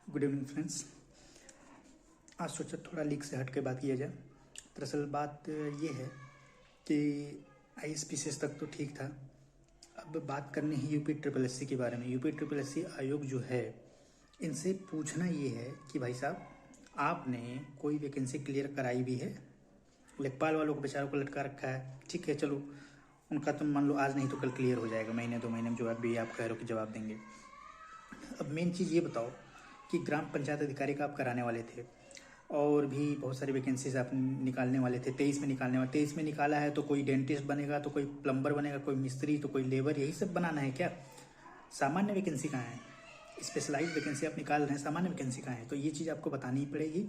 Good evening friends. आज सोचा थोड़ा लीक से हट के बात किया जाए। दरअसल बात ये है कि ISPCS तक तो ठीक था। अब बात करनी है UPSSC के बारे में। UPSSC आयोग जो है, इनसे पूछना ये है कि भाई साहब, आपने कोई वैकेंसी क्लियर कराई भी है? लेखपाल वालों को बेचारों को लटका रखा है। ठीक है, चलो उनका तो मान लो आज नहीं तो कल क्लियर हो जाएगा, महीने 2 महीने में जो अभी आप कह रहे हो कि जवाब देंगे। अब मेन चीज़ ये बताओ कि ग्राम पंचायत अधिकारी का आप कराने वाले थे और भी बहुत सारी वैकेंसीज आप निकालने वाले थे। 23 में निकालने वाले, 23 में निकाला है तो कोई डेंटिस्ट बनेगा, तो कोई प्लम्बर बनेगा, कोई मिस्त्री, तो कोई लेबर, यही सब बनाना है क्या? सामान्य वैकेंसी कहाँ है? स्पेशलाइज वैकेंसी आप निकाल रहे हैं, सामान्य वैकेंसी कहाँ है? तो ये चीज़ आपको बतानी ही पड़ेगी,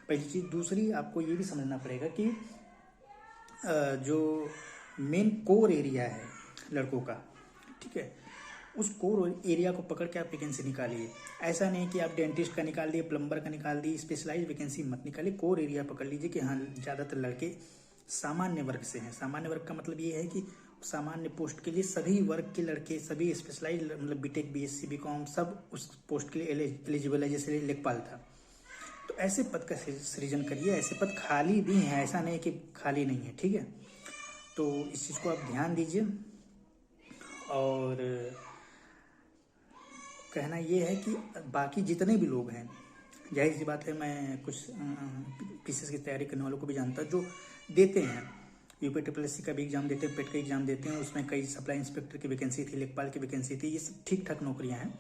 पहली चीज़। दूसरी, आपको ये भी समझना पड़ेगा कि जो मेन कोर एरिया है लड़कों का, ठीक है, उस कोर एरिया को पकड़ के आप वैकेंसी निकालिए। ऐसा नहीं कि आप डेंटिस्ट का निकाल दिए, प्लम्बर का निकाल दिए, स्पेशलाइज वैकेंसी मत निकालिए। कोर एरिया पकड़ लीजिए कि हाँ, ज़्यादातर लड़के सामान्य वर्ग से हैं। सामान्य वर्ग का मतलब ये है कि सामान्य पोस्ट के लिए सभी वर्ग के लड़के, सभी स्पेशलाइज मतलब BTech BSc BCom सब उस पोस्ट के लिए एलिजिबल है, जैसे लेखपाल था। तो ऐसे पद का सृजन करिए। ऐसे पद खाली भी हैं, ऐसा नहीं कि खाली नहीं है, ठीक है। तो इस चीज़ को आप ध्यान दीजिए। और कहना ये है कि बाकी जितने भी लोग हैं, जाहिर सी बात है, मैं कुछ पीसीएस की तैयारी करने वालों को भी जानता जो देते हैं। UPSSC का भी एग्जाम देते हैं, पेट का एग्जाम देते हैं। उसमें कई सप्लाई इंस्पेक्टर की वैकेंसी थी, लेखपाल की वैकेंसी थी। ये सब ठीक ठाक नौकरियां हैं,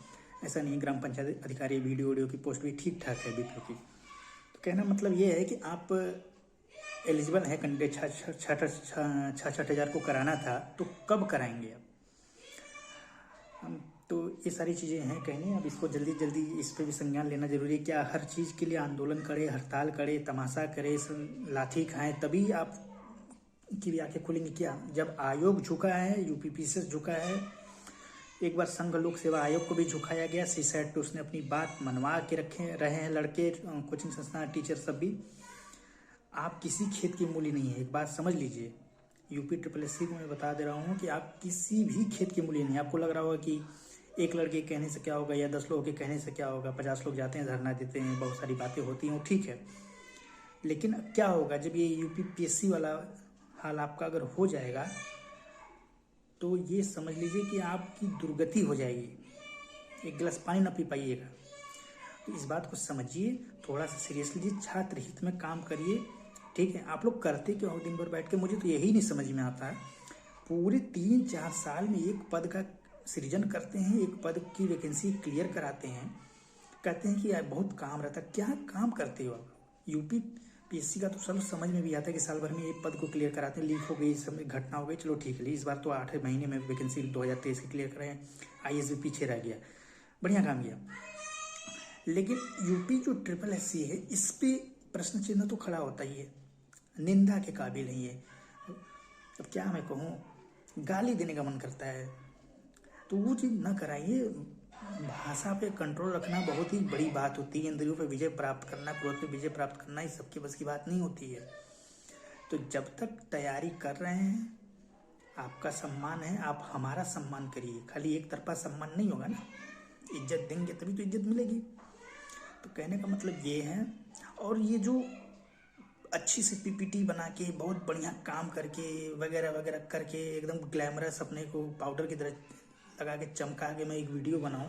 ऐसा नहीं। ग्राम पंचायत अधिकारी वीडियो की पोस्ट भी ठीक ठाक है BPO की। तो कहना मतलब ये है कि आप एलिजिबल हैं कैंडिडेट, 6-6 हज़ार को कराना था तो कब कराएंगे आप? तो ये सारी चीज़ें हैं कहने। अब इसको जल्दी जल्दी इस पर भी संज्ञान लेना जरूरी है। क्या हर चीज़ के लिए आंदोलन करे, हड़ताल करे, तमाशा करे, लाठी खाएं तभी आप की भी आंखें खुलेंगी क्या? जब आयोग झुका है, UPSSC झुका है, एक बार संघ लोक सेवा आयोग को भी झुकाया गया, CSAT पे उसने अपनी बात मनवा के रहे हैं लड़के, कोचिंग संस्थान, टीचर सब भी। आप किसी खेत की मूली नहीं है, एक बात समझ लीजिए। UPSSC को मैं बता दे रहा हूँ कि आप किसी भी खेत की मूली नहीं। आपको लग रहा होगा कि एक लड़के के कहने से क्या होगा या 10 लोगों के कहने से क्या होगा। 50 लोग जाते हैं, धरना देते हैं, बहुत सारी बातें होती हैं, ठीक है। लेकिन क्या होगा जब ये UPSSC वाला हाल आपका अगर हो जाएगा, तो ये समझ लीजिए कि आपकी दुर्गति हो जाएगी। एक गिलास पानी ना पी पाइएगा। तो इस बात को समझिए, थोड़ा सा सीरियस लीजिए, छात्र हित में काम करिए, ठीक है। आप लोग करते क्यों हो दिन भर बैठ के? मुझे तो यही नहीं समझ में आता है। पूरे 3-4 साल में एक पद का सृजन करते हैं, एक पद की वैकेंसी क्लियर कराते हैं, कहते हैं कि यार बहुत काम रहता है। क्या काम करते हो आप? UPSSC का तो सब समझ में भी आता है कि साल भर में एक पद को क्लियर कराते हैं। लीक हो गई, सब घटना हो गई, चलो ठीक है। इस बार तो 8 महीने में वैकेंसी 2023 की क्लियर कराए। IAS भी पीछे रह गया, बढ़िया काम किया। लेकिन यूपी जो SSC है, इस पे प्रश्न चिन्ह तो खड़ा होता ही है, निंदा के काबिल नहीं है। अब क्या मैं कहूँ, गाली देने का मन करता है। तो वो चीज़ ना कराइए। भाषा पे कंट्रोल रखना बहुत ही बड़ी बात होती है। इंद्रियों पे विजय प्राप्त करना, क्रोध पे विजय प्राप्त करना, ये सबके बस की बात नहीं होती है। तो जब तक तैयारी कर रहे हैं, आपका सम्मान है, आप हमारा सम्मान करिए। खाली एक तरफा सम्मान नहीं होगा ना, इज्जत देंगे तभी तो इज्जत मिलेगी। तो कहने का मतलब ये है। और ये जो अच्छी सी PPT बना के, बहुत बढ़िया काम करके, वगैरह वगैरह करके, एकदम ग्लैमरस अपने को पाउडर की तरह लगा के चमका के मैं एक वीडियो बनाऊं,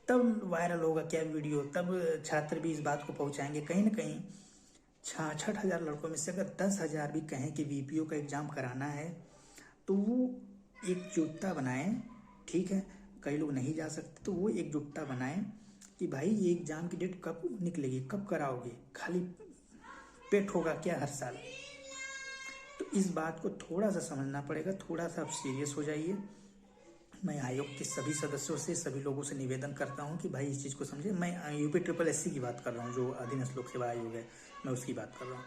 तब वायरल होगा क्या वीडियो? तब छात्र भी इस बात को पहुंचाएंगे। कहीं ना कहीं 66,000 लड़कों में से अगर 10,000 भी कहें कि VPO का एग्ज़ाम कराना है, तो वो एकजुटता बनाएं, ठीक है। कई लोग नहीं जा सकते, तो वो एकजुटता बनाएं कि भाई ये एग्ज़ाम की डेट कब निकलेगी, कब कराओगे? खाली पेट होगा क्या हर साल? तो इस बात को थोड़ा सा समझना पड़ेगा, थोड़ा सा आप सीरियस हो जाइए। मैं आयोग के सभी सदस्यों से, सभी लोगों से निवेदन करता हूं कि भाई इस चीज़ को समझे। मैं UPSSC की बात कर रहा हूं, जो अधीनस्थ लोक सेवा आयोग है, मैं उसकी बात कर रहा हूं।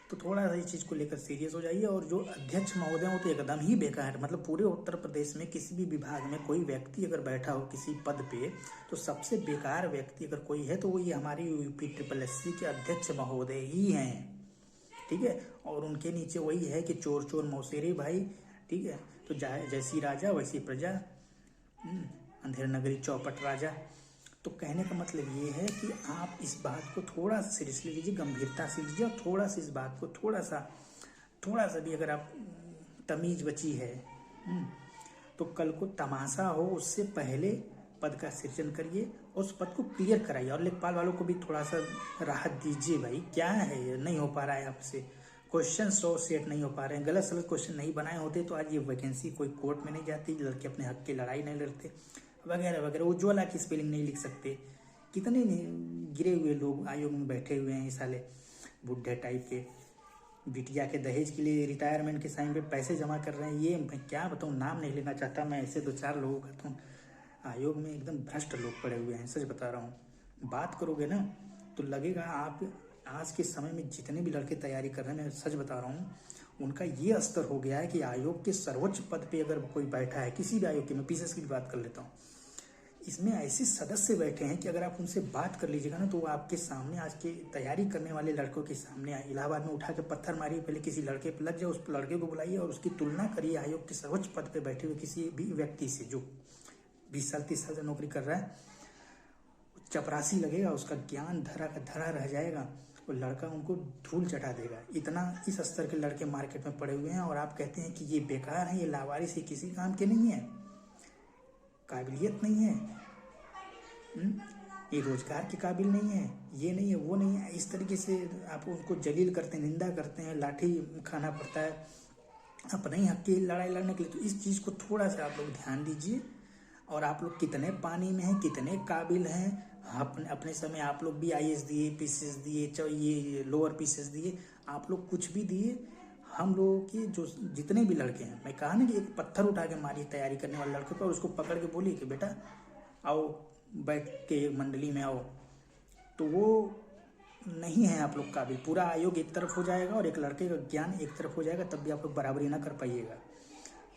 तो थोड़ा सा इस चीज़ को लेकर सीरियस हो जाइए। और जो अध्यक्ष महोदय हो तो एकदम ही बेकार है। मतलब पूरे उत्तर प्रदेश में किसी भी विभाग में कोई व्यक्ति अगर बैठा हो किसी पद पे, तो सबसे बेकार व्यक्ति अगर कोई है तो वो ये हमारे UPSSC के अध्यक्ष महोदय ही हैं, ठीक है। और उनके नीचे वही है कि चोर चोर मौसेरे भाई, ठीक है। तो जैसी राजा वैसी प्रजा, अंधेर नगरी चौपट राजा। तो कहने का मतलब ये है कि आप इस बात को थोड़ा सा सीरियसली लीजिए, गंभीरता से लीजिए, और थोड़ा सा इस बात को थोड़ा सा भी अगर आप तमीज बची है तो कल को तमाशा हो उससे पहले पद का सृजन करिए और उस पद को क्लियर कराइए। और लेखपाल वालों को भी थोड़ा सा राहत दीजिए, भाई क्या है ये नहीं हो पा रहा है आपसे, क्वेश्चन 100 सेट नहीं हो पा रहे हैं, गलत सलत क्वेश्चन नहीं बनाए होते तो आज ये वैकेंसी कोई कोर्ट में नहीं जाती, लड़के अपने हक की लड़ाई नहीं लड़ते वगैरह वगैरह। उज्ज्वला की स्पेलिंग नहीं लिख सकते, कितने गिरे हुए लोग आयोग में बैठे हुए हैं, साले बुढ़े टाइप के बिटिया के दहेज के लिए रिटायरमेंट के टाइम पे पैसे जमा कर रहे हैं। ये मैं क्या बताऊँ, नाम नहीं लेना चाहता मैं, ऐसे 2-4 लोगों का तो आयोग में एकदम भ्रष्ट लोग पड़े हुए हैं, सच बता रहा हूँ। बात करोगे ना तो लगेगा आप आज के समय में जितने भी लड़के तैयारी कर रहे हैं, मैं सच बता रहा हूँ, उनका ये स्तर हो गया है कि आयोग के सर्वोच्च पद पे अगर कोई बैठा है, किसी भी आयोग के, मैं पीसीएस की भी बात कर लेता हूँ, इसमें ऐसे सदस्य बैठे हैं कि अगर आप उनसे बात कर लीजिएगा ना तो वो आपके सामने, आज के तैयारी करने वाले लड़कों के सामने इलाहाबाद में उठा के पत्थर मारिए, पहले किसी लड़के पर लग जाए, उस लड़के को बुलाइए और उसकी तुलना करिए आयोग के सर्वोच्च पद पे बैठे हुए किसी भी व्यक्ति से जो 20 साल 30 साल से नौकरी कर रहा है। चपरासी लगेगा, उसका ज्ञान धरा का धरा रह जाएगा, वो लड़का उनको धूल चटा देगा। इतना इस स्तर के लड़के मार्केट में पड़े हुए हैं और आप कहते हैं कि ये बेकार है, ये लावारिस है, किसी काम के नहीं है, काबिलियत नहीं है, ये रोजगार के काबिल नहीं है, ये नहीं है, वो नहीं है। इस तरीके से आप उनको जलील करते हैं, निंदा करते हैं, लाठी खाना पड़ता है अपने ही हक की लड़ाई लड़ने के लिए। तो इस चीज़ को थोड़ा सा आप लोग ध्यान दीजिए। और आप लोग कितने पानी में हैं, कितने काबिल हैं, अपने समय आप लोग भी आईएएस दिए, पीसीएस दिए, चाहे ये लोअर पीसीएस दिए, आप लोग कुछ भी दिए। हम लोगों के जो जितने भी लड़के हैं, मैं कहा ना कि एक पत्थर उठा के मारिए तैयारी करने वाले लड़के को और उसको पकड़ के बोलिए कि बेटा आओ बैठ के मंडली में आओ, तो वो नहीं है आप लोग काबिल। पूरा आयोग एक तरफ हो जाएगा और एक लड़के का ज्ञान एक तरफ हो जाएगा, तब भी आप लोग बराबरी ना कर पाइएगा।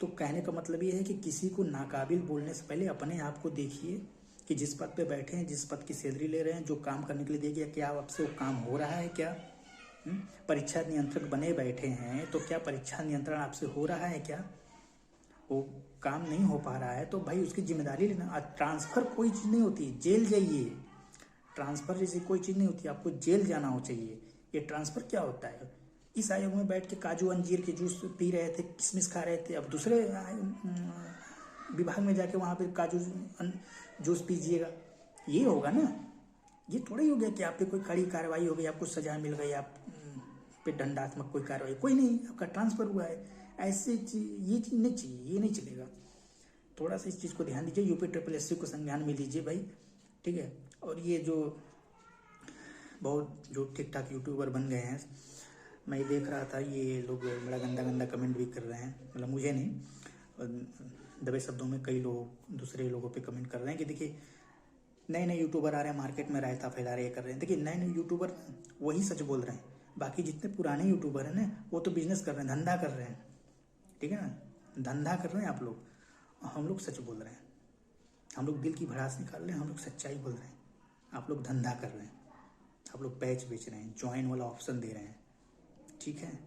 तो कहने का मतलब ये है कि किसी को नाकाबिल बोलने से पहले अपने आप को देखिए कि जिस पद पे बैठे हैं, जिस पद की सैलरी ले रहे हैं, जो काम करने के लिए दिया गया, क्या आपसे वो काम हो रहा है क्या? परीक्षा नियंत्रक बने बैठे हैं तो क्या परीक्षा नियंत्रण आपसे हो रहा है क्या? वो काम नहीं हो पा रहा है तो भाई उसकी जिम्मेदारी लेना। ट्रांसफ़र कोई चीज़ नहीं होती, जेल जाइए। ट्रांसफ़र जैसी कोई चीज़ नहीं होती, आपको जेल जाना हो चाहिए। ये ट्रांसफ़र क्या होता है? इस आयोग में बैठ के काजू अंजीर के जूस पी रहे थे, किशमिश खा रहे थे, अब दूसरे विभाग में जाके वहाँ पे काजू जूस पीजिएगा, ये होगा ना? ये थोड़ा ही हो गया कि आप पे कोई कड़ी कार्रवाई हो गई, आपको सजा मिल गई, आप पे दंडात्मक कोई कार्रवाई, कोई नहीं, आपका ट्रांसफ़र हुआ है। ऐसे ये चीज़ नहीं चाहिए, ये नहीं चलेगा। थोड़ा सा इस चीज़ को ध्यान दीजिए, यूपी SSC को संज्ञान में लीजिए भाई, ठीक है। और ये जो बहुत जो ठीक ठाक यूट्यूबर बन गए हैं, मैं देख रहा था ये लोग बड़ा गंदा गंदा कमेंट भी कर रहे हैं, मतलब मुझे नहीं, दबे शब्दों में कई लोग दूसरे लोगों पे कमेंट कर रहे हैं कि देखिए नए नए यूट्यूबर आ रहे हैं, मार्केट में रायता फैला रहे, कर रहे हैं। देखिए नए नए यूट्यूबर वही सच बोल रहे हैं, बाकी जितने पुराने यूट्यूबर हैं ना वो तो बिजनेस कर रहे हैं, धंधा कर रहे हैं, ठीक है ना, धंधा कर रहे हैं आप लोग। हम लोग सच बोल रहे हैं, हम लोग दिल की भड़ास निकाल रहे हैं, हम लोग सच्चाई बोल रहे हैं। आप लोग धंधा कर रहे हैं, आप लोग पैच बेच रहे हैं, ज्वाइन वाला ऑप्शन दे रहे हैं, ठीक है।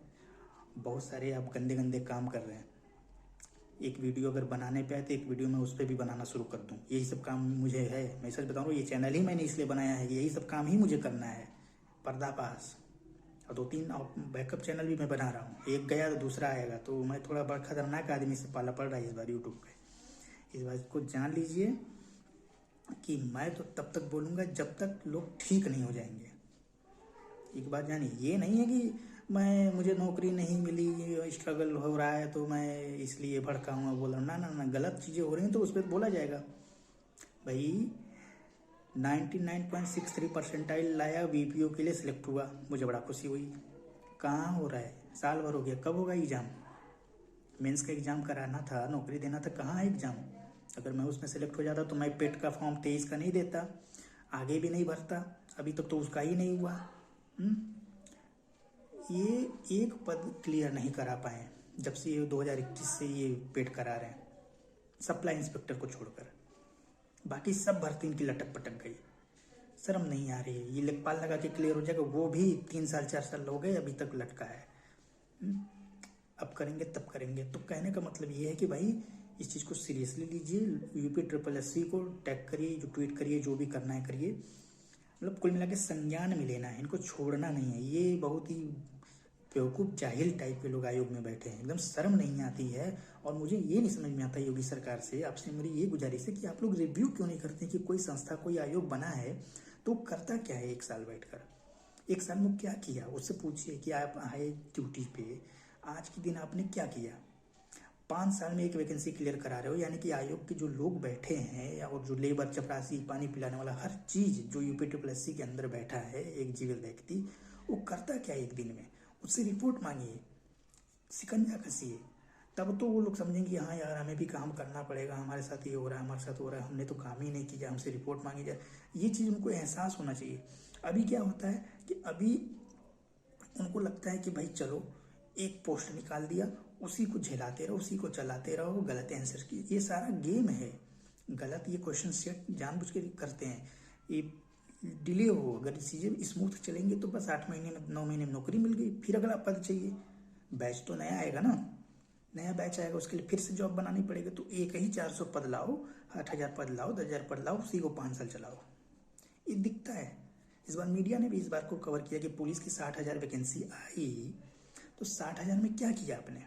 बहुत सारे आप गंदे गंदे काम कर रहे हैं। एक वीडियो अगर बनाने पे आए तो एक वीडियो में उस पर भी बनाना शुरू कर दूं, यही सब काम मुझे है। मैं सच बता रहा हूँ, ये चैनल ही मैंने इसलिए बनाया है कि यही सब काम ही मुझे करना है, पर्दाफाश। और 2-3 बैकअप चैनल भी मैं बना रहा हूँ, एक गया तो दूसरा आएगा। तो मैं थोड़ा बड़ा खतरनाक आदमी से पाला पड़ रहा है इस बार यूट्यूब पे। इस बात को जान लीजिए कि मैं तो तब तक बोलूँगा जब तक लोग ठीक नहीं हो जाएंगे। एक बात जानिए, ये नहीं है कि मुझे नौकरी नहीं मिली, स्ट्रगल हो रहा है तो मैं इसलिए भड़का हूँ बोला, ना ना ना, गलत चीज़ें हो रही हैं तो उस पर बोला जाएगा। भाई 99.63% लाया, VPO के लिए सिलेक्ट हुआ, मुझे बड़ा खुशी हुई। कहाँ हो रहा है? साल भर हो गया, कब होगा एग्ज़ाम? मेंस का एग्ज़ाम कराना था, नौकरी देना था, कहाँ है एग्ज़ाम? अगर मैं उसमें सेलेक्ट हो जाता तो मैं पेट का फॉर्म 23 का नहीं देता, आगे भी नहीं भरता, अभी तक तो उसका ही नहीं हुआ। ये एक पद क्लियर नहीं करा पाए जब से ये 2021 से ये पेट करा रहे हैं, सप्लाई इंस्पेक्टर को छोड़कर। बाकी सब भर्ती इनकी लटक पटक गई, शर्म नहीं आ रही है। ये लेखपाल लगा के क्लियर हो जाएगा, वो भी 3 साल 4 साल हो गए, अभी तक लटका है। अब करेंगे तब करेंगे। तो कहने का मतलब ये है कि भाई इस चीज़ को सीरियसली लीजिए। UP SSC को टैग करिए, जो ट्वीट करिए, जो भी करना है करिए। मतलब कुल मिला के संज्ञान में लेना है, इनको छोड़ना नहीं है। ये बहुत ही बेवकूफ़ जाहिल टाइप के लोग आयोग में बैठे हैं, एकदम शर्म नहीं आती है। और मुझे ये नहीं समझ में आता योगी सरकार से, आपसे मेरी ये गुजारिश है कि आप लोग रिव्यू क्यों नहीं करते कि कोई संस्था, कोई आयोग बना है तो करता क्या है 1 साल बैठकर? 1 साल में क्या किया, उससे पूछिए कि आप आए ड्यूटी पे, आज के दिन आपने क्या किया। 5 साल में एक वैकेंसी क्लियर करा रहे हो, यानी कि आयोग के जो लोग बैठे हैं और जो लेबर, चपरासी, पानी पिलाने वाला, हर चीज़ जो UP SSC के अंदर बैठा है एक जीवित व्यक्ति, वो करता क्या 1 दिन में? उससे रिपोर्ट मांगिए, शिकंजा कसिए, तब तो वो लोग समझेंगे हाँ यार हमें भी काम करना पड़ेगा, हमारे साथ ये हो रहा है, हमारे साथ हो रहा है, हमने तो काम ही नहीं किया, हमसे रिपोर्ट मांगी जाए। ये चीज़ उनको एहसास होना चाहिए। अभी क्या होता है कि अभी उनको लगता है कि भाई चलो एक पोस्ट निकाल दिया, उसी को झेलाते रहो, उसी को चलाते रहो, गलत आंसर की, ये सारा गेम है। गलत ये क्वेश्चन सेट जानबूझ के करते हैं। ये डिले हो, अगर चीज़ें स्मूथ चलेंगे तो बस 8 महीने में, 9 महीने में नौकरी मिल गई, फिर अगला पद चाहिए। बैच तो नया आएगा ना, नया बैच आएगा, उसके लिए फिर से जॉब बनानी पड़ेगी। तो एक ही 400 पद लाओ, 8,000 पद लाओ, 10,000 पद लाओ, उसी को 5 साल चलाओ। ये दिखता है। इस बार मीडिया ने भी इस बार को कवर किया कि पुलिस की 60,000 वैकेंसी आई, तो 60,000 में क्या किया आपने?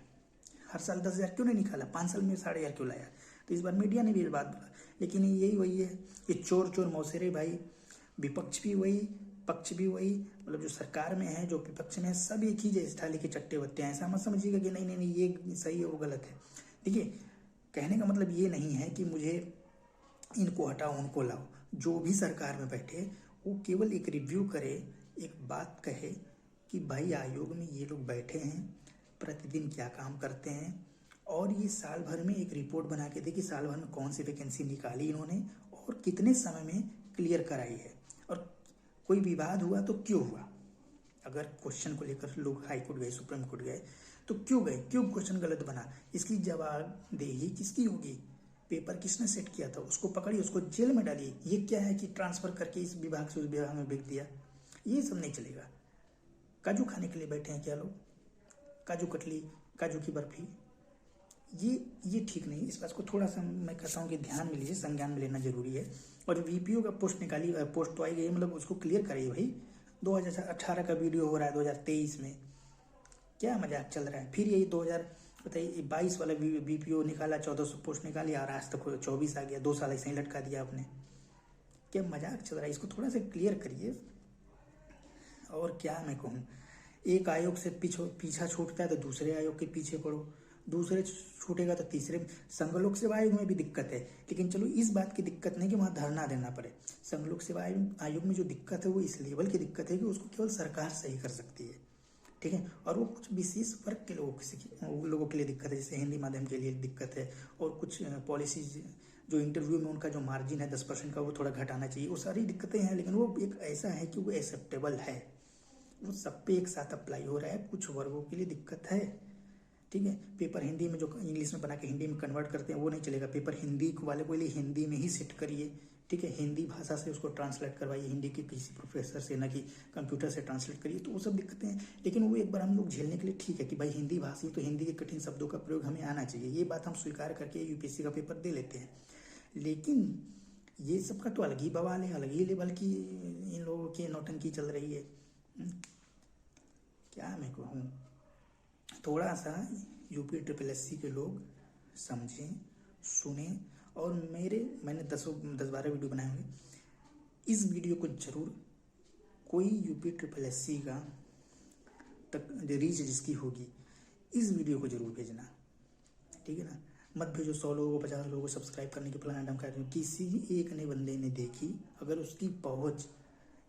हर साल 10,000 क्यों नहीं निकाला? 5 साल में 60,000 क्यों लाया? तो इस बार मीडिया ने भी ये बात बोला। लेकिन यही वही है, ये चोर चोर मौसेरे भाई, विपक्ष भी वही, पक्ष भी वही, मतलब जो सरकार में है, जो विपक्ष में है, सब एक ही जैसे थाली के चट्टे बट्टे हैं। ऐसा मत समझिएगा कि नहीं नहीं नहीं ये सही है वो गलत है। देखिए, कहने का मतलब ये नहीं है कि मुझे इनको हटाओ उनको लाओ। जो भी सरकार में बैठे वो केवल एक रिव्यू करे, एक बात कहे कि भाई आयोग में ये लोग बैठे हैं, प्रतिदिन क्या काम करते हैं, और ये साल भर में एक रिपोर्ट बना के दे कि साल भर में कौन सी वैकेंसी निकाली इन्होंने और कितने समय में क्लियर कराई है, और कोई विवाद हुआ तो क्यों हुआ। अगर क्वेश्चन को लेकर लोग हाई कोर्ट गए, सुप्रीम कोर्ट गए, तो क्यों गए, क्यों क्वेश्चन गलत बना, इसकी जवाबदेही किसकी होगी? पेपर किसने सेट किया था, उसको पकड़िए, उसको जेल में डालिए। ये क्या है कि ट्रांसफर करके इस विभाग से उस विभाग में भेज दिया, ये सब नहीं चलेगा। काजू खाने के लिए बैठे हैं क्या लोग? काजू कतली, काजू की बर्फी, ये ठीक नहीं। इस बात को थोड़ा सा मैं कहता हूँ कि ध्यान में लीजिए, संज्ञान में लेना जरूरी है। और VPO का पोस्ट निकाली, पोस्ट तो आई गई, मतलब उसको क्लियर करिए भाई। 2018 का वीडियो हो रहा है 2023 में, क्या मजाक चल रहा है? फिर यही 2022 वाला VPO निकाला, 1400 पोस्ट निकाली, और आज तक 24 आ गया, 2 साल ऐसे ही लटका दिया आपने। क्या मजाक चल रहा है? इसको थोड़ा सा क्लियर करिए। और क्या मैं कहूँ, एक आयोग से पीछा छूटता है तो दूसरे आयोग के पीछे पड़ो, दूसरे छूटेगा तो तीसरे। संघ लोक सेवा आयोग में भी दिक्कत है, लेकिन चलो इस बात की दिक्कत नहीं कि वहाँ धरना देना पड़े। संघ लोक सेवा आयोग में जो दिक्कत है वो इस लेवल की दिक्कत है कि उसको केवल सरकार सही कर सकती है, ठीक है। और वो कुछ विशेष वर्ग के लोगों के लिए दिक्कत है, जैसे हिंदी माध्यम के लिए दिक्कत है, और कुछ पॉलिसीज जो इंटरव्यू में उनका जो मार्जिन है 10% का, वो थोड़ा घटाना चाहिए। वो सारी दिक्कतें हैं, लेकिन वो एक ऐसा है कि वो एक्सेप्टेबल है, वो सब पे एक साथ अप्लाई हो रहा है। कुछ वर्गों के लिए दिक्कत है, ठीक है। पेपर हिंदी में जो इंग्लिश में बना के हिंदी में कन्वर्ट करते हैं वो नहीं चलेगा। पेपर हिंदी वाले को लिए हिंदी में ही सेट करिए, ठीक है। हिंदी भाषा से उसको ट्रांसलेट करवाइए, हिंदी के किसी प्रोफेसर से, ना कि कंप्यूटर से ट्रांसलेट करिए। तो वो सब दिक्कतें हैं, लेकिन वो एक बार हम लोग झेलने के लिए ठीक है कि भाई हिंदी भाषी, तो हिंदी के कठिन शब्दों का प्रयोग हमें आना चाहिए, ये बात हम स्वीकार करके UPSC का पेपर दे लेते हैं। लेकिन ये सब का तो अलग ही बवाल है, अलग ही लेवल की इन लोगों की नौटंकी चल रही है। क्या मैं कहूँ, थोड़ा सा UP SSC के लोग समझें, सुने। और मैंने 10-12 वीडियो बनाए होंगे, इस वीडियो को जरूर कोई UP SSC का तक रीच जिसकी होगी, इस वीडियो को जरूर भेजना, ठीक है ना। मत भेजो 100 लोगों को, 50 लोगों को सब्सक्राइब करने के प्लान कर रहे हो। किसी एक ने बंदे ने देखी, अगर उसकी पहुंच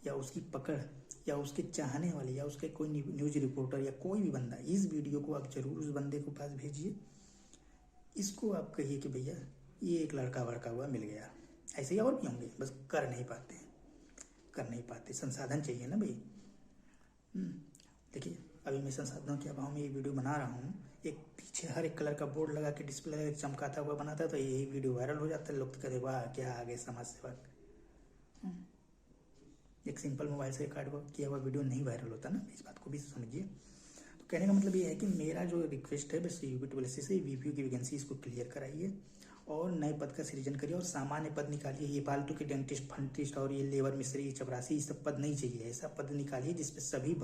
या उसकी पकड़ या उसके चाहने वाले या उसके कोई न्यूज रिपोर्टर या कोई भी बंदा, इस वीडियो को आप जरूर उस बंदे को पास भेजिए। इसको आप कहिए कि भैया ये एक लड़का वड़का हुआ मिल गया। ऐसे ही और भी होंगे, बस कर नहीं पाते, संसाधन चाहिए ना भाई। देखिए, अभी मैं संसाधनों के अभाव में ये वीडियो बना रहा हूँ। एक पीछे हर एक कलर का बोर्ड लगा के डिस्प्ले लगा के चमकाता हुआ बनाता है, तो यही वीडियो वायरल हो जाता है। लोग तो कहते वाह क्या आगे समाज सेवक। एक सिंपल मोबाइल से रिकॉर्ड किया हुआ वीडियो नहीं वायरल होता ना, इस बात को भी समझिए। तो कहने का मतलब ये है कि मेरा जो रिक्वेस्ट है बस यूपी से वीपीयू की वैकेंसी इसको क्लियर कराइए और नए पद का सृजन करिए और सामान्य पद निकालिए। ये फालतू के डेंटिस्ट फंटिस्ट और ये लेबर मिस्त्री चपरासी ये सब पद नहीं चाहिए। ऐसा पद निकालिए जिसपे सभी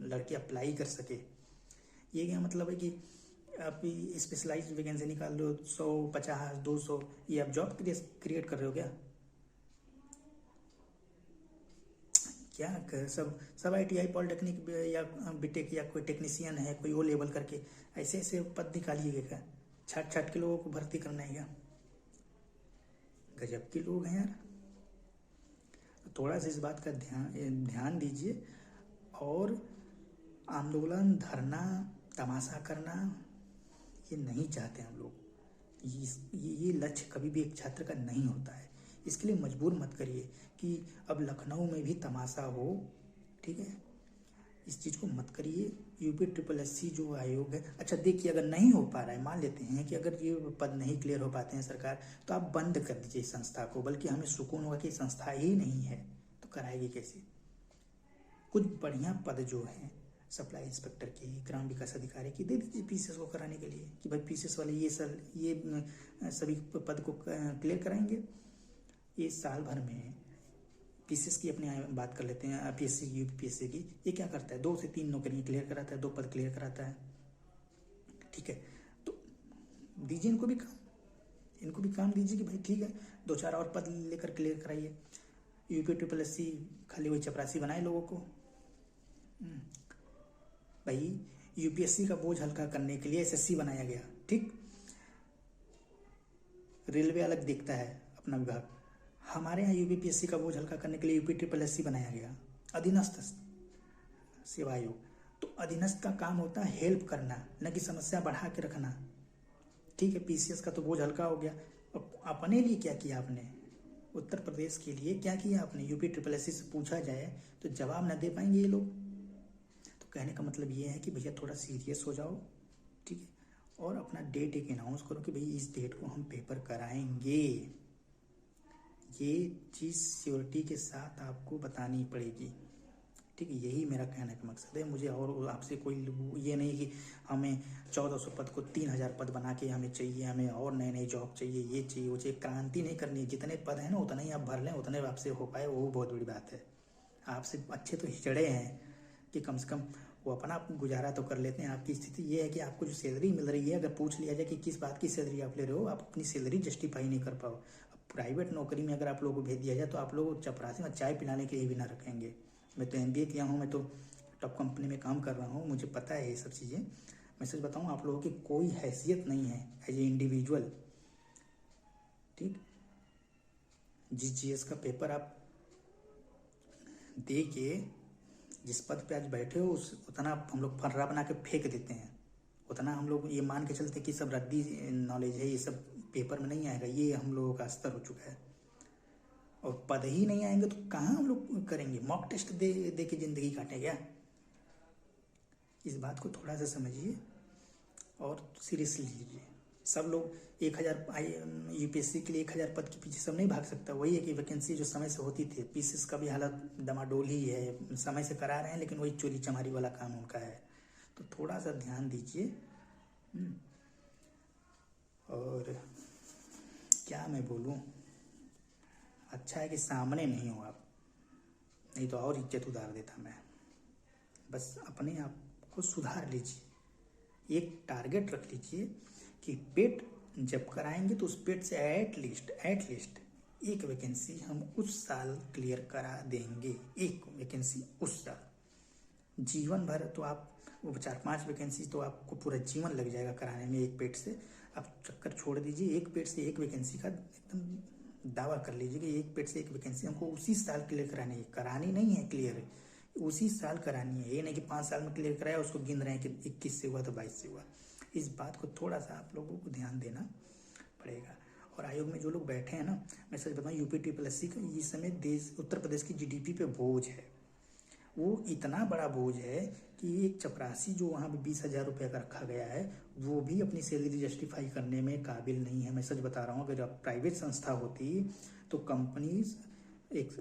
लड़के अप्लाई कर सके। ये क्या मतलब है कि आप स्पेशलाइज वैकेंसी निकाल लो 100 50 200, ये आप जॉब क्रिएट कर रहे हो क्या कर सब ITI पॉलिटेक्निक या बीटेक या कोई टेक्नीशियन है कोई वो लेवल करके ऐसे ऐसे पद निकालिएगा क्या? छाट छाट के लोगों को भर्ती करना है क्या? गजब के लोग हैं यार। थोड़ा सा इस बात का ध्यान दीजिए। और आंदोलन धरना तमाशा करना ये नहीं चाहते हम लोग। ये लक्ष्य कभी भी एक छात्र का नहीं होता है। इसके लिए मजबूर मत करिए कि अब लखनऊ में भी तमाशा हो, ठीक है? इस चीज़ को मत करिए। UPSSC जो आयोग है, अच्छा देखिए अगर नहीं हो पा रहा है, मान लेते हैं कि अगर ये पद नहीं क्लियर हो पाते हैं सरकार, तो आप बंद कर दीजिए इस संस्था को। बल्कि हमें सुकून होगा कि संस्था ही नहीं है तो कराएगी कैसे? कुछ बढ़िया पद जो हैं सप्लाई इंस्पेक्टर की, ग्राम विकास अधिकारी की दे दीजिए PCS को कराने के लिए कि भाई PCS वाले ये सभी पद को क्लियर कराएंगे। ये साल भर में PCS की अपनी बात कर लेते हैं, PSC की UPSC की, ये क्या करता है 2 से 3 नौकरियाँ क्लियर कराता है, 2 पद क्लियर कराता है, ठीक है? तो दीजिए इनको भी काम दीजिए कि भाई ठीक है 2-4 और पद लेकर क्लियर कराइए। UPSSC खाली वही चपरासी बनाए लोगों को। भाई UPSC का बोझ हल्का करने के लिए SSC बनाया गया, ठीक? रेलवे अलग देखता है अपना विभाग, हमारे यहाँ UPSC का बोझ हल्का करने के लिए UPSSC बनाया गया, अधीनस्थ सेवा आयोग। तो अधीनस्थ का काम होता है हेल्प करना, न कि समस्या बढ़ा के रखना, ठीक है? PCS का तो बोझ हल्का हो गया। अपने लिए क्या किया आपने? उत्तर प्रदेश के लिए क्या किया आपने? UPSSC से पूछा जाए तो जवाब न दे पाएंगे ये लोग। तो कहने का मतलब ये है कि भैया थोड़ा सीरियस हो जाओ, ठीक है? और अपना डेट एक अनाउंस करो कि भाई इस डेट को हम पेपर कराएंगे। ये चीज़ श्योरिटी के साथ आपको बतानी पड़ेगी, ठीक है? यही मेरा कहने का मकसद है। मुझे और आपसे कोई ये नहीं कि हमें 1400 पद को 3000 पद बना के हमें चाहिए, हमें और नए नए जॉब चाहिए, ये चाहिए वो चाहिए। क्रांति नहीं करनी है। जितने पद हैं ना उतना ही आप भर लें, उतने आपसे हो पाए वो बहुत बड़ी बात है। आपसे अच्छे तो हिजड़े हैं कि कम से कम वो अपना गुजारा तो कर लेते हैं। आपकी स्थिति ये है कि आपको जो सैलरी मिल रही है, अगर पूछ लिया जाए कि किस बात की सैलरी आप ले रहे हो, आप अपनी सैलरी जस्टिफाई नहीं कर पाओ। प्राइवेट नौकरी में अगर आप लोगों को भेज दिया जाए तो आप लोग चपरासी में चाय पिलाने के लिए भी ना रखेंगे। मैं तो MBA किया हूँ, मैं तो टॉप कंपनी में काम कर रहा हूँ, मुझे पता है ये सब चीज़ें। मैं सच बताऊँ आप लोगों की कोई हैसियत नहीं है एज ए इंडिविजुअल, ठीक? जिस GS का पेपर आप दे के जिस पद पे आज बैठे हो उतना हम लोग फर्रा बना के फेंक देते हैं, उतना हम लोग ये मान के चलते कि सब रद्दी नॉलेज है, ये सब पेपर में नहीं आएगा। ये हम लोगों का स्तर हो चुका है। और पद ही नहीं आएंगे तो कहाँ हम लोग करेंगे? मॉक टेस्ट दे के ज़िंदगी काटें क्या? इस बात को थोड़ा सा समझिए और सीरियसली लीजिए। सब लोग 1000 UPSC के लिए 1000 पद के पीछे सब नहीं भाग सकता। वही है कि वैकेंसी जो समय से होती थी, PCS का भी हालत डमाडोल ही है, समय से करा रहे हैं लेकिन वही चोरी चमारी वाला काम उनका है। तो थोड़ा सा ध्यान दीजिए। और क्या मैं बोलूँ, अच्छा है कि सामने नहीं हो आप, नहीं तो और इज्जत उतार देता मैं। बस अपने आप को सुधार लीजिए, एक टारगेट रख लीजिए कि पेट जब कराएंगे तो उस पेट से एटलीस्ट एक वैकेंसी हम उस साल क्लियर करा देंगे। एक वैकेंसी उस साल। जीवन भर तो आप वो 4-5 वैकेंसी तो आपको पूरा जीवन लग जाएगा कराने में एक पेट से। आप चक्कर छोड़ दीजिए, एक पेट से एक वैकेंसी का एकदम दावा कर लीजिए कि एक पेट से एक वैकेंसी हमको उसी साल क्लियर करानी है। करानी नहीं है क्लियर, उसी साल करानी है। ये नहीं कि 5 साल में क्लियर कराया उसको गिन रहे हैं कि 21 से हुआ तो 22 से हुआ। इस बात को थोड़ा सा आप लोगों को ध्यान देना पड़ेगा। और आयोग में जो लोग बैठे हैं ना, मैं सच बताऊँ UPSSC का इस समय उत्तर प्रदेश की GDP पे बोझ है। वो इतना बड़ा बोझ है कि एक चपरासी जो वहाँ पे 20,000 रुपये का रखा गया है वो भी अपनी सैलरी जस्टिफाई करने में काबिल नहीं है। मैं सच बता रहा हूँ। अगर प्राइवेट संस्था होती तो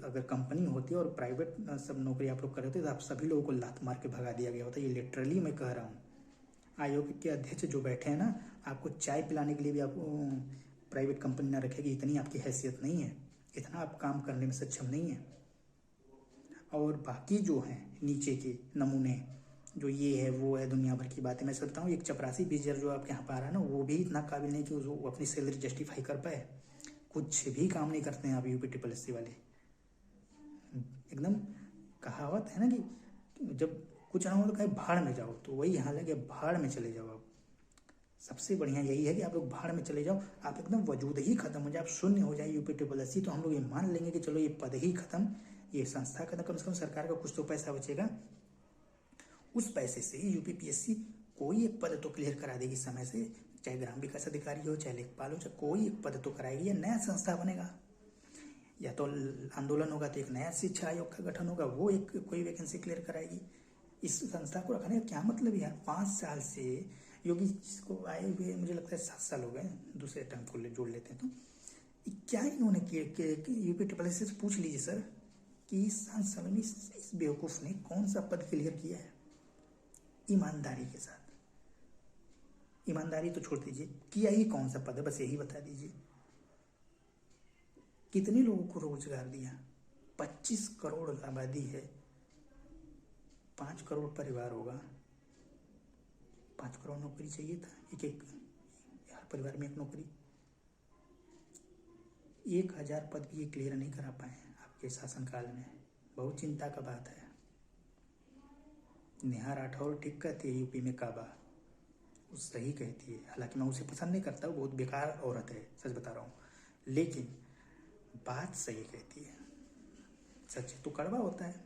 अगर कंपनी होती और प्राइवेट सब नौकरी आप लोग कर रहे थे तो आप सभी लोगों को लात मार के भगा दिया गया होता। ये लिटरली मैं कह रहा हूँ। आयोग के अध्यक्ष जो बैठे हैं ना, आपको चाय पिलाने के लिए भी आपको प्राइवेट कंपनी ना रखेगी, इतनी आपकी हैसियत नहीं है, इतना आप काम करने में सक्षम नहीं है। और बाकी जो हैं नीचे के नमूने, जो ये है वो है, दुनिया भर की बातें, मैं सोचता हूँ एक चपरासी बीजर जो आपके यहाँ पर आ रहा है ना, वो भी इतना काबिल नहीं कि वो अपनी सैलरी जस्टिफाई कर पाए। कुछ भी काम नहीं करते हैं आप यूपी ट्रिपल एससी वाले। एकदम कहावत है ना कि जब कुछ ना हो तो कहीं भाड़ में जाओ, तो वही हाल है कि भाड़ में चले जाओ। आप सबसे बढ़िया यही है कि आप लोग भाड़ में चले जाओ, आप एकदम वजूद ही खत्म हो जाए, आप शून्य हो जाए यूपी ट्रिपल एससी, तो हम लोग ये मान लेंगे कि चलो ये पद ही खत्म, ये संस्था खत्म, कम से कम सरकार का कुछ तो पैसा बचेगा। उस पैसे से यूपीपीएससी कोई एक पद तो क्लियर करा देगी समय से, चाहे ग्राम विकास अधिकारी हो, चाहे लेखपाल हो, चाहे कोई एक पद तो कराएगी, या नया संस्था बनेगा, या तो आंदोलन होगा तो एक नया शिक्षा आयोग का गठन होगा, वो एक कोई वैकेंसी क्लियर कराएगी। इस संस्था को रखने का क्या मतलब यार? 5 साल से योगी को आए हुए मुझे लगता है 7 साल हो गए, दूसरे टर्म को जोड़ लेते हैं तो क्या इन्होंने यूपी ट्रिपल एससी से पूछ लीजिए सर कि इस 7 साल में इस बेवकूफ़ ने कौन सा पद क्लियर किया है ईमानदारी के साथ? ईमानदारी तो छोड़ दीजिए, किया ही कौन सा पद है, बस यही बता दीजिए। कितने लोगों को रोजगार दिया? 25 करोड़ आबादी है, 5 करोड़ परिवार होगा, 5 करोड़ नौकरी चाहिए था, एक हर परिवार में एक नौकरी। 1000 पद भी ये क्लियर नहीं करा पाए आपके शासनकाल में, बहुत चिंता का बात है। नेहा राठौर ठीक कहती है यूपी में काबा, वो सही कहती है, हालांकि मैं उसे पसंद नहीं करता, वो बहुत बेकार औरत है, सच बता रहा हूँ, लेकिन बात सही कहती है। सच तो कड़वा होता है,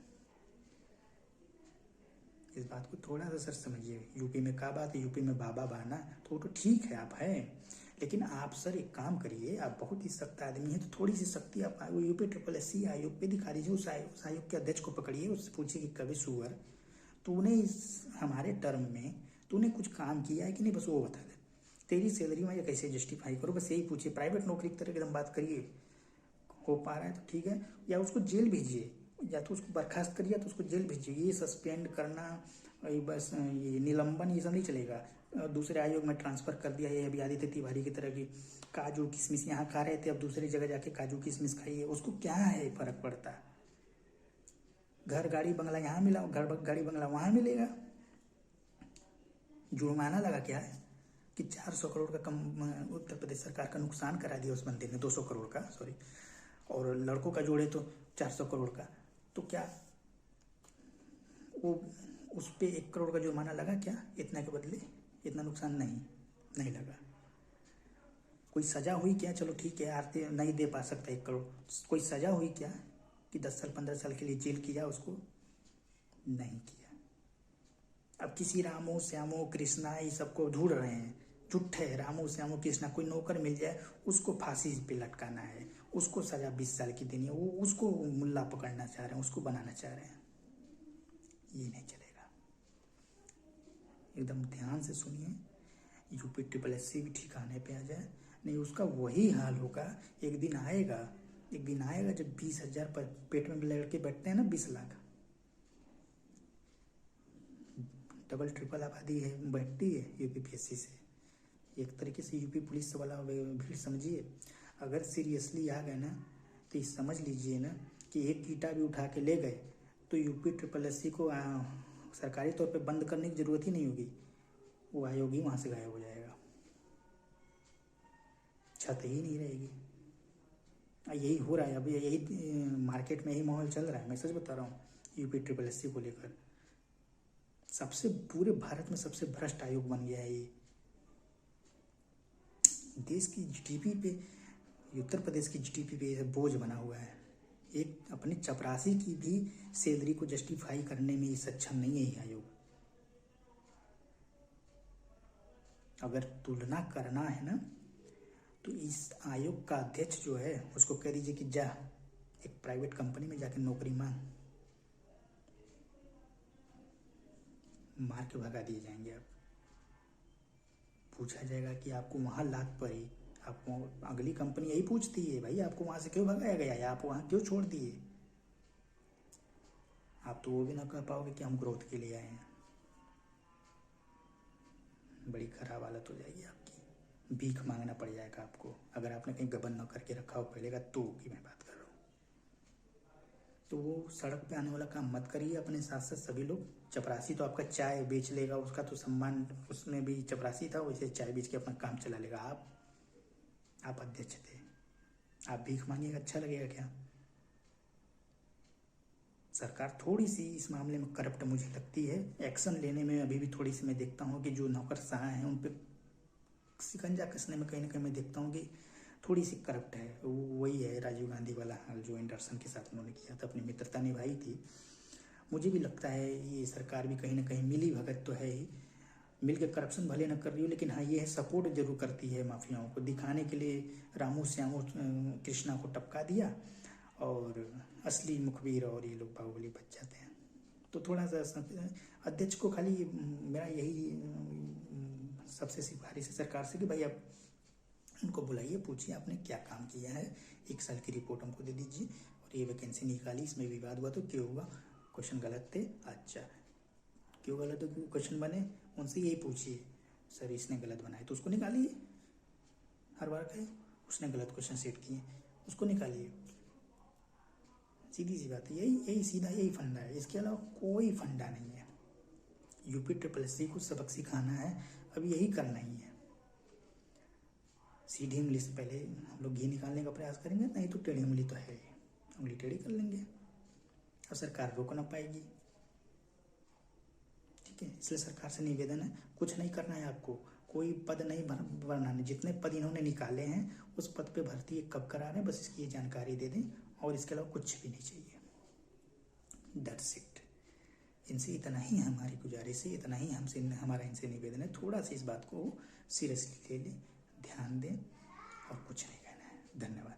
इस बात को थोड़ा सा सर समझिए। यूपी में काबा तो यूपी में बाबा बाना, तो वो तो ठीक है आप हैं, लेकिन आप सर एक काम करिए, आप बहुत ही सख्त आदमी हैं, तो थोड़ी सी सख्ती आप यूपी ट्रिपल एससी आयोग पे दिखा दीजिए। उस आयोग के अध्यक्ष को पकड़िए, उससे पूछिए कि कभी सुअर तूने इस हमारे टर्म में तूने कुछ काम किया है कि नहीं, बस वो बता दे। तेरी सैलरी में कैसे जस्टिफाई करो, बस यही पूछिए। प्राइवेट नौकरी की तरह एकदम बात करिए, हो पा रहा है तो ठीक है, या उसको जेल भेजिए, या तो उसको बर्खास्त करिए तो उसको जेल भेजिए। ये सस्पेंड करना, बस ये निलंबन, ये सब नहीं चलेगा। दूसरे आयोग में ट्रांसफर कर दिया, ये अभी आदित्य तिवारी की तरह की काजू किशमिश यहाँ खा रहे थे, अब दूसरी जगह जाके काजू किशमिश खाइए, उसको क्या है फर्क पड़ता? घर गाड़ी बंगला यहाँ मिला, घर गाड़ी बंगला वहाँ मिलेगा। जुर्माना लगा क्या है कि 400 करोड़ का कम उत्तर प्रदेश सरकार का नुकसान करा दिया उस बंदे ने, 200 करोड़ का सॉरी, और लड़कों का जोड़े तो 400 करोड़ का, तो क्या वो उस पे 1 करोड़ का जुर्माना लगा क्या? इतना के बदले इतना नुकसान नहीं लगा। कोई सजा हुई क्या? चलो ठीक है, आरती नहीं दे पा सकता 1 करोड़, कोई सजा हुई क्या कि 10 साल 15 साल के लिए जेल किया उसको? नहीं किया। अब किसी रामो श्यामो कृष्णा ये सबको ढूंढ रहे हैं, झूठे रामो श्यामो कृष्णा, कोई नौकर मिल जाए उसको फांसी पे लटकाना है, उसको सजा 20 साल की देनी है, वो उसको मुल्ला पकड़ना चाह रहे हैं, उसको बनाना चाह रहे हैं। ये नहीं चलेगा, एकदम ध्यान से सुनिए। यूपी ट्रिपल एससी भी ठिकाने पे आ जाए, नहीं उसका वही हाल होगा। एक दिन आएगा जब 20,000 पर पेट में लड़के बैठते हैं ना, 20 लाख, डबल ट्रिपल आबादी है बैठती है यूपीपीएससी से। एक तरीके से यूपी पुलिस वाला भीड़ समझिए। अगर सीरियसली आ गए ना तो ये समझ लीजिए ना कि एक ईंटा भी उठा के ले गए तो यूपी ट्रिपल एससी को सरकारी तौर पे बंद करने की ज़रूरत ही नहीं होगी, वो आयोग ही वहाँ से गायब हो जाएगा, छत ही नहीं रहेगी। यही हो रहा है अभी, यही मार्केट में यही माहौल चल रहा है, मैं सच बता रहा हूँ। यूपी ट्रिपल एससी को लेकर सबसे पूरे भारत में सबसे भ्रष्ट आयोग बन गया है ये। देश की जीडीपी पे, उत्तर प्रदेश की जीडीपी पे बोझ बना हुआ है। एक अपने चपरासी की भी सैलरी को जस्टिफाई करने में सक्षम नहीं है ये आयोग। अगर तुलना करना है ना तो इस आयोग का अध्यक्ष जो है उसको कह दीजिए कि जा एक प्राइवेट कंपनी में जाकर नौकरी मांग, मार के भगा दिए जाएंगे आप। पूछा जाएगा कि आपको वहाँ लात पड़ी, आपको अगली कंपनी यही पूछती है, भाई आपको वहाँ से क्यों भगाया गया या आप वहाँ क्यों छोड़ दिए? आप तो वो भी ना कह पाओगे कि हम ग्रोथ के लिए आए हैं। बड़ी खराब हालत हो जाएगी आपकी, भीख मांगना पड़ जाएगा आपको। अगर आपने कहीं गबन न करके रखा हो पहले का तो की मैं बात कर रहा हूँ। तो वो सड़क पे आने वाला काम मत करिए अपने साथ साथ सभी लोग। चपरासी तो आपका चाय बेच लेगा, उसका तो सम्मान, उसमें भी चपरासी था, वैसे चाय बेच के अपना काम चला लेगा। आप अध्यक्ष थे, आप भीख मांगिएगा, अच्छा लगेगा क्या? सरकार थोड़ी सी इस मामले में करप्ट मुझे लगती है। एक्शन लेने में अभी भी थोड़ी सी मैं देखता हूँ कि जो नौकरशाह हैं उन पर शिकंजा कसने में कहीं ना कहीं मैं देखता हूँ कि थोड़ी सी करप्ट है। वही है राजीव गांधी वाला हाल जो एंडरसन के साथ उन्होंने किया था, अपनी मित्रता निभाई थी। मुझे भी लगता है ये सरकार भी कहीं ना कहीं मिली भगत तो है ही, मिल के करप्शन भले न कर रही हो, लेकिन हाँ ये है सपोर्ट जरूर करती है माफियाओं को। दिखाने के लिए रामू श्यामू कृष्णा को टपका दिया और असली मुखबिर और ये लोग बाहुबली बच जाते हैं। तो थोड़ा सा अध्यक्ष को खाली मेरा यही सबसे सिफारिश है सरकार से कि भाई आप उनको बुलाइए, पूछिए आपने क्या काम किया है, 1 साल की रिपोर्ट हमको दे दीजिए, और ये वैकेंसी निकाली, इसमें विवाद हुआ तो क्यों हुआ, क्वेश्चन गलत थे, अच्छा क्यों गलत हो, क्यों क्वेश्चन बने, उनसे यही पूछिए सर इसने गलत बनाए तो उसको निकालिए। हर बार कहे उसने गलत क्वेश्चन सेट किए उसको निकालिए, सीधी सी बात है। यही सीधा यही फंडा है, इसके अलावा कोई फंडा नहीं है। यूपी SSS को सबक सिखाना है, अब यही करना ही है। सीधी उंगली से पहले हम लोग घी निकालने का प्रयास करेंगे, नहीं तो टेढ़ी उंगली तो है ही, उंगली टेढ़ी कर लेंगे और सरकार रोक ना पाएगी। ठीक है, इसलिए सरकार से निवेदन है, कुछ नहीं करना है आपको, कोई पद नहीं बनाने, जितने पद इन्होंने निकाले हैं उस पद पे भर्ती कब करा रहे हैं बस इसकी जानकारी दे दें, और इसके अलावा कुछ भी नहीं चाहिए। That's it. इनसे इतना ही हमारी गुजारिश है, इतना ही हमारा इनसे निवेदन है, थोड़ा सा इस बात को सीरियसली ले लें, ध्यान दें, और कुछ नहीं कहना है। धन्यवाद।